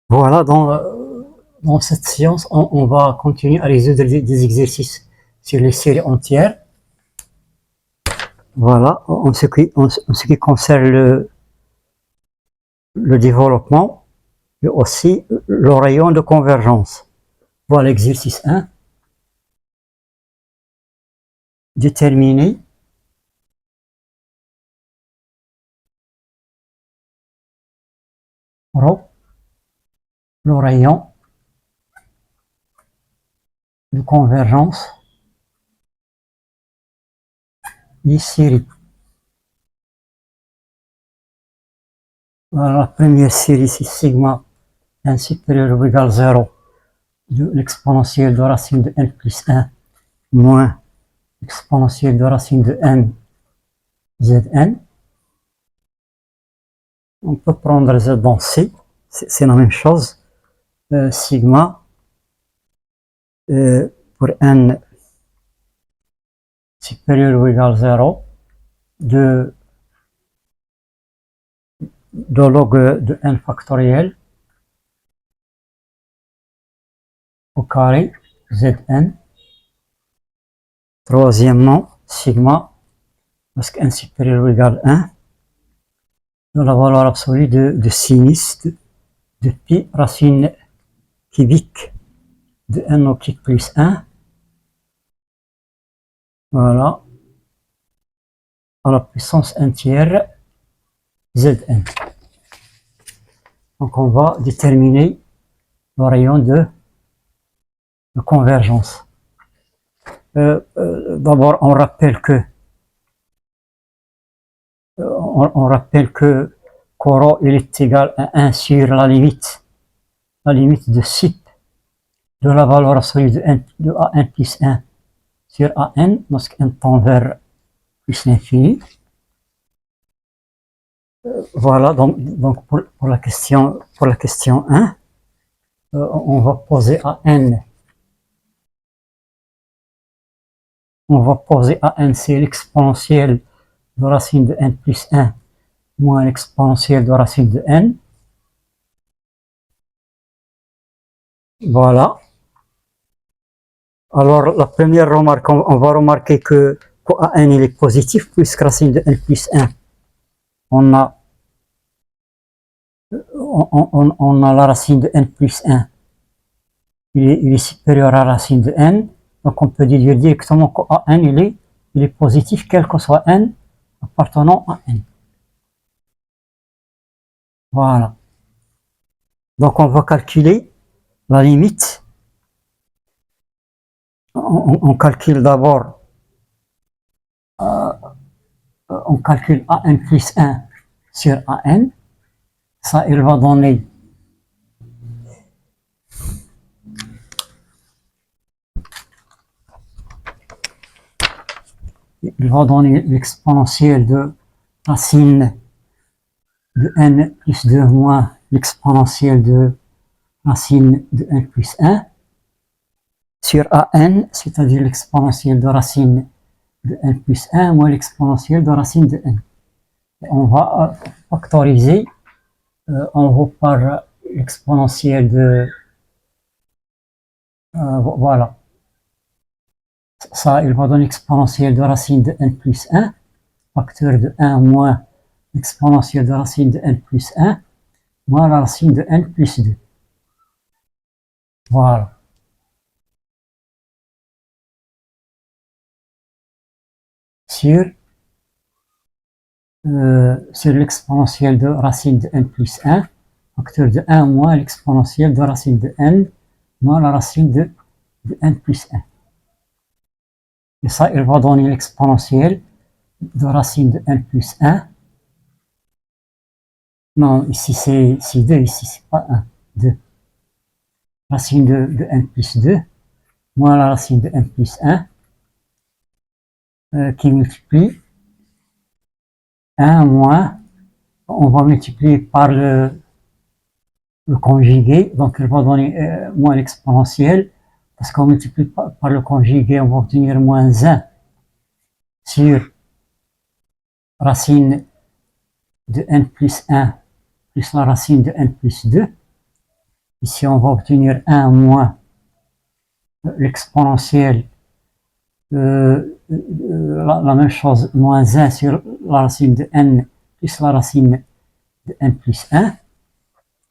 Voilà, dans cette séance, on va continuer à résoudre des exercices sur les séries entières. Voilà, en ce qui concerne le développement et aussi le rayon de convergence. Voilà l'exercice 1. Déterminer le rayon de convergence des séries. Voilà, la première série, c'est sigma n supérieur ou égal 0 de l'exponentielle de racine de n plus 1 moins l'exponentielle de racine de n Zn. On peut prendre Z dans C, c'est la même chose. Sigma pour n supérieur ou égal 0 de log de n factoriel au carré Zn. Troisièmement, sigma, parce que n supérieur ou égal 1, de la valeur absolue de sinus de pi racine cubique de n au kik plus 1. Voilà, à la puissance 1 tiers Zn. Donc on va déterminer le rayon de convergence. D'abord, on rappelle que Coro il est égal à 1 sur la limite de SIP de la valeur absolue de AN plus 1 sur AN, lorsque n tend vers plus l'infini. Voilà, donc pour la question 1, on va poser AN. On va poser AN, c'est l'exponentielle de racine de n plus 1 moins l'exponentielle de racine de n. Voilà. Alors, la première remarque, on va remarquer que AN il est positif, puisque racine de n plus 1, on a la racine de n plus 1, il est supérieur à la racine de n, donc on peut déduire directement qu'AN il est positif, quel que soit n appartenant à n. Voilà. Donc on va calculer la limite. On calcule d'abord, on calcule AN plus 1 sur AN. Ça, il va donner l'exponentielle de racine de n plus 2 moins l'exponentielle de racine de n plus 1 sur AN, c'est-à-dire l'exponentielle de racine de n plus 1 moins l'exponentielle de racine de n. Et on va factoriser en haut par l'exponentielle de... voilà. Ça, il va donner l'exponentielle de racine de n plus 1, facteur de 1 moins l'exponentielle de racine de n plus 1, moins la racine de n plus 2. Voilà. Sur l'exponentielle de racine de n plus 1, facteur de 1 moins l'exponentielle de racine de n, moins la racine de n plus 1. Et ça, il va donner l'exponentielle de racine de n plus 1. Non, ici c'est 2, ici c'est pas 1, 2. Racine de n plus 2, moins la racine de n plus 1, qui multiplie 1 moins, on va multiplier par le conjugué, donc il va donner moins l'exponentielle, parce qu'on multiplie par le conjugué, on va obtenir moins 1 sur racine de n plus 1 plus la racine de n plus 2. Ici, on va obtenir 1 moins l'exponentielle, la même chose, moins 1 sur la racine de n plus la racine de n plus 1.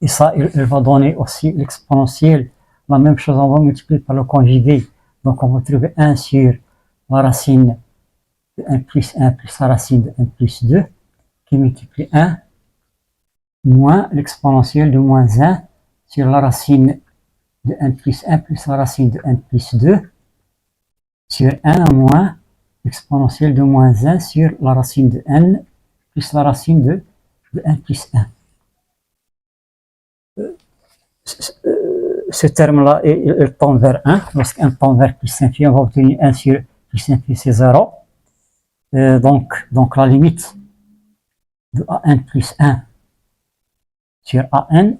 Et ça, il va donner aussi l'exponentielle. La même chose, on va multiplier par le conjugué. Donc, on va trouver 1 sur la racine de n plus 1 plus la racine de n plus 2 qui multiplie 1 moins l'exponentielle de moins 1 sur la racine de n plus 1 plus la racine de n plus 2 sur 1 moins l'exponentielle de moins 1 sur la racine de n plus la racine de n plus 1. Ce terme-là, il tend vers 1. Lorsqu'un tend vers plus infini, on va obtenir 1 sur plus infini, c'est 0. Donc la limite de an plus 1 sur an,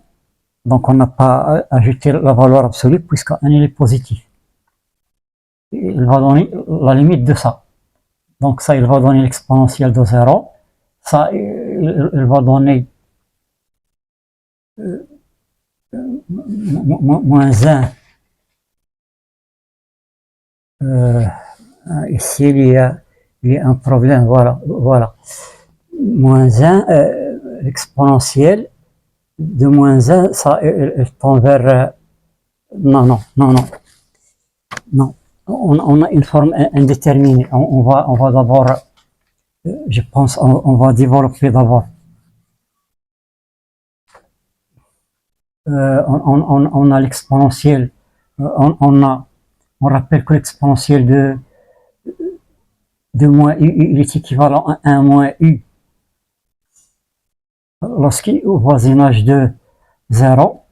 donc on n'a pas ajouté la valeur absolue puisque an est positif. Il va donner la limite de ça. Donc ça, il va donner l'exponentielle de 0. Ça, il va donner moins 1. Ici, il y a un problème. Voilà. Moins 1, l'exponentielle de moins 1, ça, elle tend vers... Non. On a une forme indéterminée. On va d'abord, je pense, on va développer d'abord. On a l'exponentielle. On rappelle que l'exponentielle de moins u, il est équivalent à 1 moins u. Lorsqu'il est au voisinage de 0,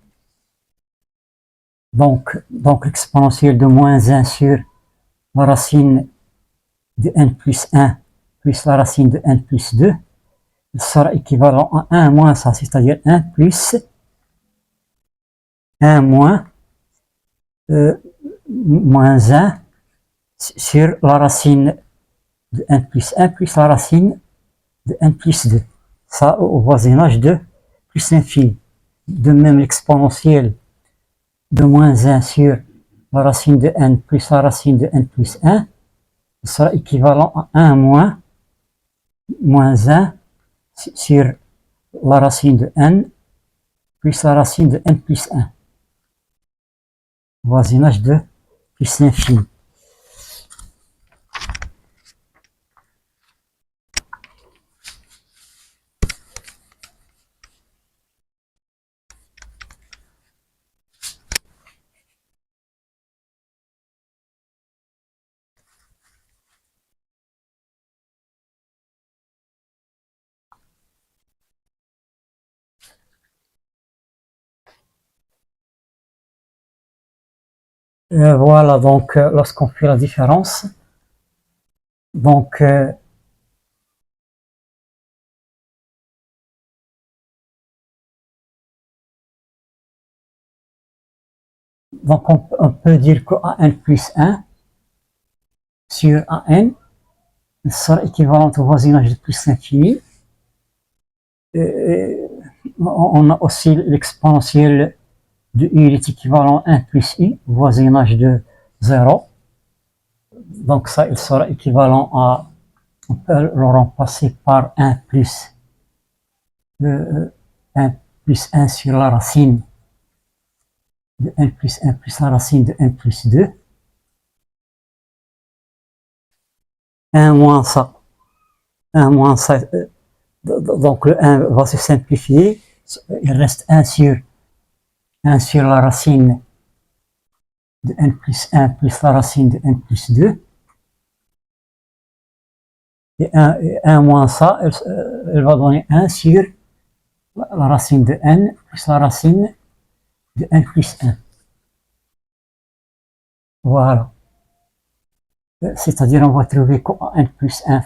donc l'exponentielle de moins 1 sur la racine de n plus 1 plus la racine de n plus 2 sera équivalent à 1 moins ça, c'est-à-dire 1 plus 1 moins moins 1 sur la racine de n plus 1 plus la racine de n plus 2. Ça au voisinage de plus l'infini. De même, l'exponentielle de moins 1 sur la racine de n plus la racine de n plus 1 sera équivalent à 1 moins 1 sur la racine de n plus la racine de n plus 1. Voisinage de plus l'infini. Voilà, donc lorsqu'on fait la différence, donc on peut dire que an plus 1 sur an sera équivalent au voisinage de plus l'infini. On a aussi l'exponentielle de u, il est équivalent à 1 plus i, voisinage de 0. Donc ça, il sera équivalent à, on peut le remplacer par 1 plus 1 sur la racine de n plus 1 plus la racine de n plus 2. 1 moins ça. 1 moins ça. Donc le 1 va se simplifier. Il reste 1 sur la racine de n plus 1 plus la racine de n plus 2. Et 1 moins ça, elle va donner 1 sur la racine de n plus la racine de n plus 1. Voilà. C'est-à-dire on va trouver que n plus 1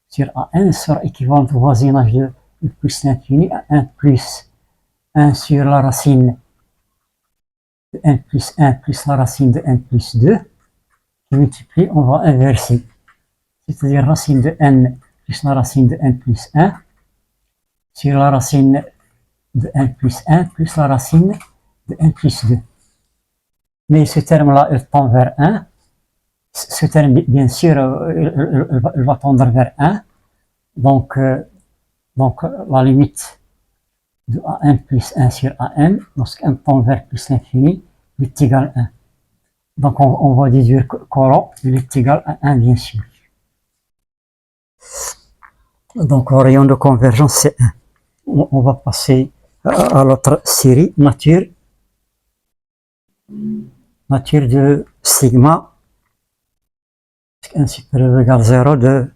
sur an sera équivalent au voisinage de plus l'infini à 1 plus 1 sur la racine de n plus 1 plus la racine de n plus 2 qui multiplie, on va inverser. C'est-à-dire racine de n plus la racine de n plus 1 sur la racine de n plus 1 plus la racine de n plus 2. Mais ce terme-là, il tend vers 1. Ce terme, bien sûr, il va tendre vers 1. Donc la limite de an plus 1 sur an, lorsqu'on tend vers plus l'infini, est égal à 1. Donc on va déduire qu'O est égal à 1, bien sûr. Donc le rayon de convergence, c'est 1. On va passer à l'autre série, nature de sigma, n supérieur ou égal à 0 de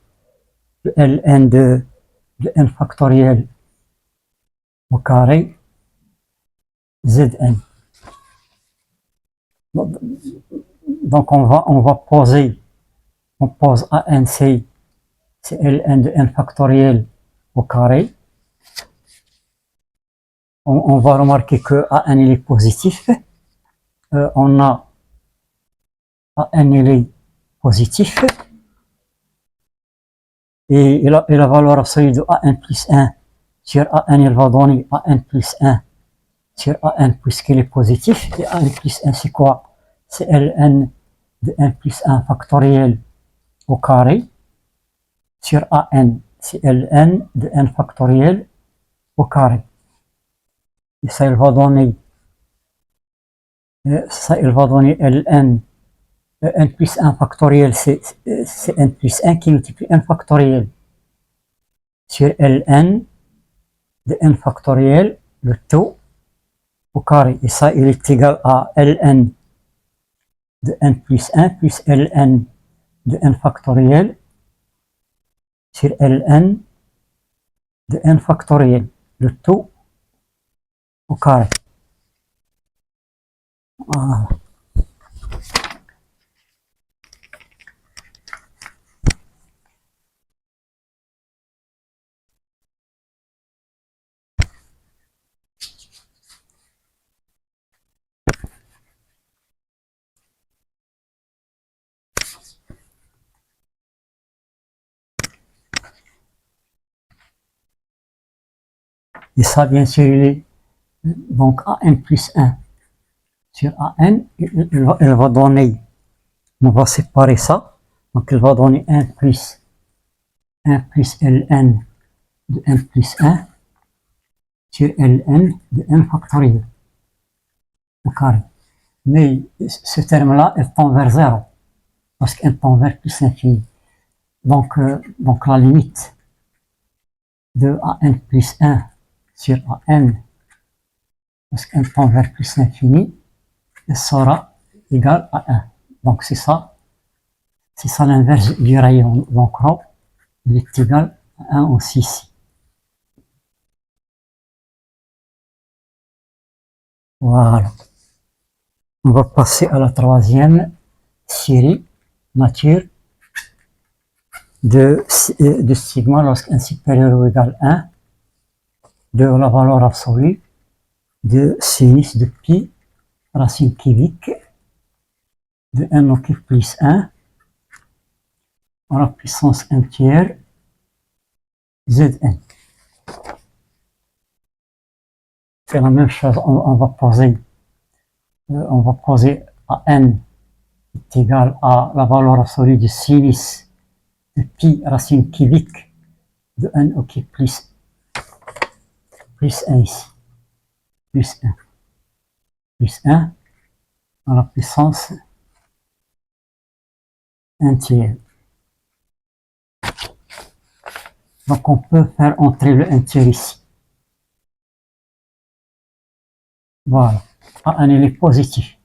Ln de n factoriel au carré Zn. Donc on va poser, on pose AN, c'est Ln de n factoriel au carré. On va remarquer que AN il est positif. On a AN il est positif. Et la valeur absolue de AN plus 1 sur AN, il va donner AN plus 1 sur AN puisqu'il est positif. Et AN plus 1, c'est quoi? C'est Ln de n plus 1 factoriel au carré sur AN, c'est Ln de n factoriel au carré. Et ça, il va donner Ln, n plus 1 factoriel, c'est n plus 1 qui multiplie n factoriel sur Ln de n factoriel, le tout au carré. Et ça, il est égal à Ln de n plus 1 plus Ln de n factoriel sur Ln de n factoriel, le tout au carré. Voilà. Et ça, bien sûr, il est donc AN plus 1 sur AN, il va donner, on va séparer ça, donc il va donner 1 plus Ln de n plus 1 sur Ln de n factoriel au carré. Mais ce terme-là, il tend vers 0, parce qu'il tend vers plus l'infini. Donc la limite de AN plus 1 sur AN, parce qu'un tend vers plus l'infini, elle sera égale à 1. Donc c'est ça l'inverse du rayon. Donc ρ, il est égal à 1 aussi ici. Voilà. On va passer à la troisième série, nature de sigma lorsqu'un supérieur ou égal à 1 de la valeur absolue de sinus de pi racine cubique de n au cube plus 1 à la puissance 1 tiers Zn. C'est la même chose, on va poser à n est égal à la valeur absolue de sinus de pi racine cubique de n au cube plus 1 ici. Plus 1 à la puissance 1 tiers. Donc on peut faire entrer le 1 tiers ici. Voilà. AN il est positif.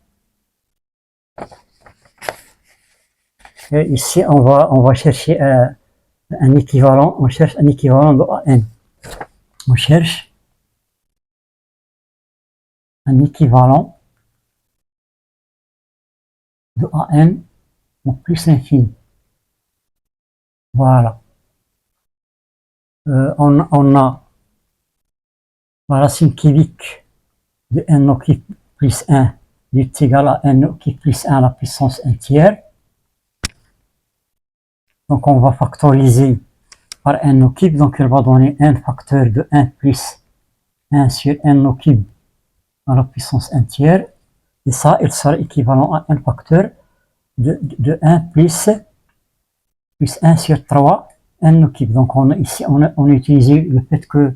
Et ici on va chercher un équivalent. On cherche un équivalent de AN. On cherche un équivalent de AN au plus l'infini. Voilà. On a la racine cubique de n au cube plus 1 est égal à n au cube plus 1 à la puissance 1 tiers. Donc on va factoriser par n au cube, donc il va donner un facteur de 1 plus 1 sur n au cube à la puissance 1 tiers. Et ça, il sera équivalent à un facteur de 1 plus 1 sur 3, n au cube. Donc ici, on a utilisé le fait que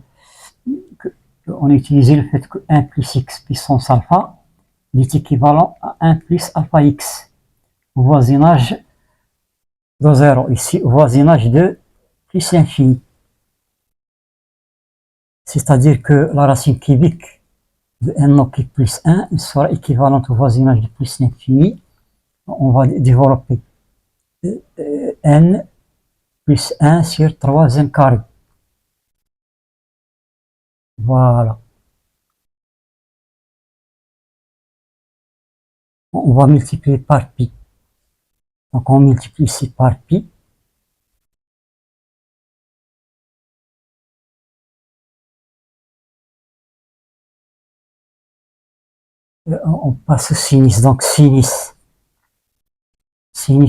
on a utilisé le fait que 1 plus x puissance alpha est équivalent à 1 plus alpha x, au voisinage de 0, ici au voisinage de plus l'infini. C'est-à-dire que la racine cubique de n au cube plus 1 sera équivalente au voisinage de plus l'infini. On va développer n plus 1 sur 3n carré. Voilà. On va multiplier par pi. Donc on multiplie ici par pi. On passe au sinus. Donc sinus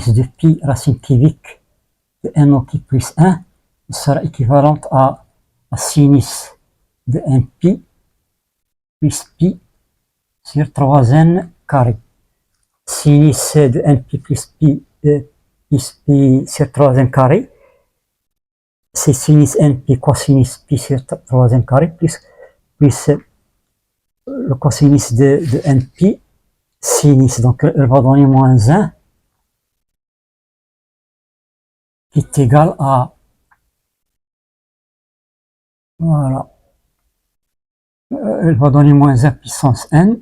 de pi racine cubique de n au cube plus 1 sera équivalente à sinus de n pi plus pi sur 3n carré. Sinus de n pi plus pi sur 3n carré, c'est sinus n pi cosinus pi sur 3n carré plus le cosinus de n pi sinus. Donc elle va donner moins 1 qui est égal à, voilà, elle va donner moins 1 puissance n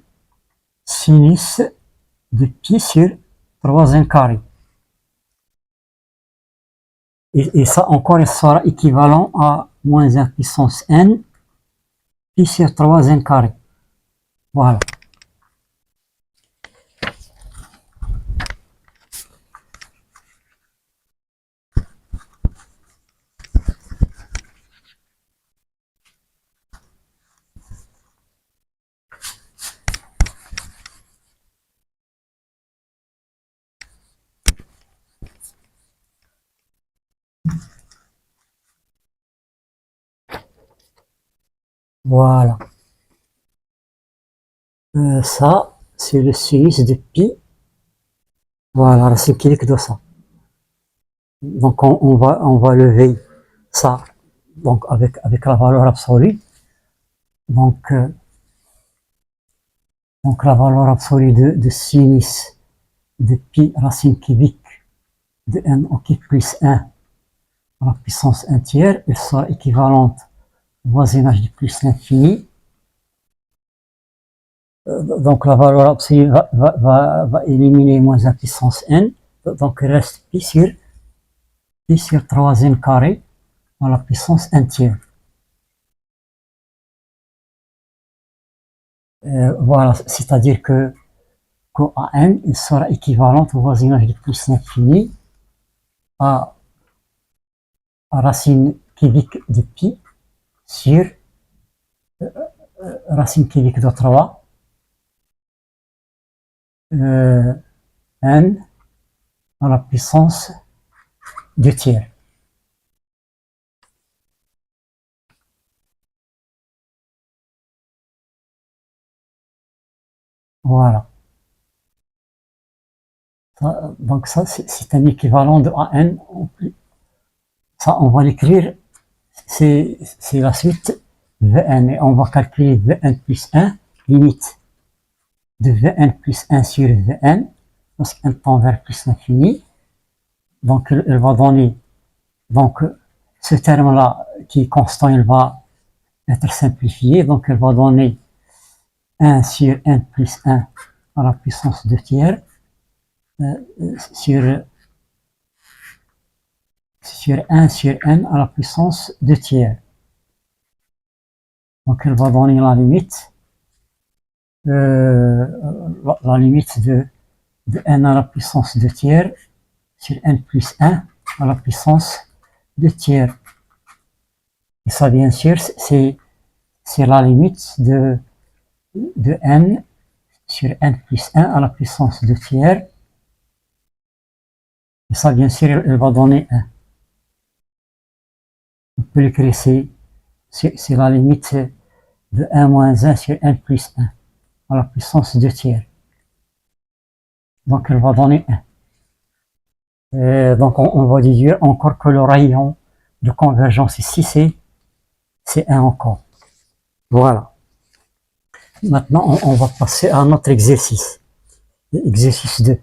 sinus de pi sur 3n carré. Et ça encore, il sera équivalent à moins 1 puissance n pi sur 3n carré. Voilà. Voilà. Ça, c'est le sinus de pi. Voilà, racine cubique de ça. Donc on va lever ça donc avec la valeur absolue. Donc la valeur absolue de sinus de pi racine cubique de n au cube plus 1 à la puissance 1 tiers, elle sera équivalente au voisinage de plus l'infini. Donc la valeur absolue va éliminer moins 1 puissance n. Donc il reste pi sur 3n carré à la puissance 1 tiers. Voilà, c'est-à-dire que n il sera équivalent au voisinage de plus l'infini à racine cubique de pi sur racine cubique de 3 n à la puissance 2 tiers. Voilà. Donc ça, c'est un équivalent de an. Ça, on va l'écrire, c'est la suite Vn. Et on va calculer Vn plus 1, limite de Vn plus 1 sur Vn, lorsqu'un tend vers plus l'infini. Donc elle va donner, donc ce terme-là qui est constant, il va être simplifié. Donc elle va donner 1 sur n plus 1 à la puissance 2 tiers sur 1 sur n à la puissance 2 tiers. Donc elle va donner la limite de n à la puissance 2 tiers sur n plus 1 à la puissance 2 tiers. Et ça, bien sûr, c'est la limite de n sur n plus 1 à la puissance 2 tiers. Et ça, bien sûr, elle va donner 1. On peut l'écrire, c'est la limite de 1 moins 1 sur n plus 1. à la puissance 2 tiers. Donc elle va donner 1. Et donc on va déduire encore que le rayon de convergence ici, c'est 1 encore. Voilà. Maintenant, on va passer à notre exercice. Exercice 2.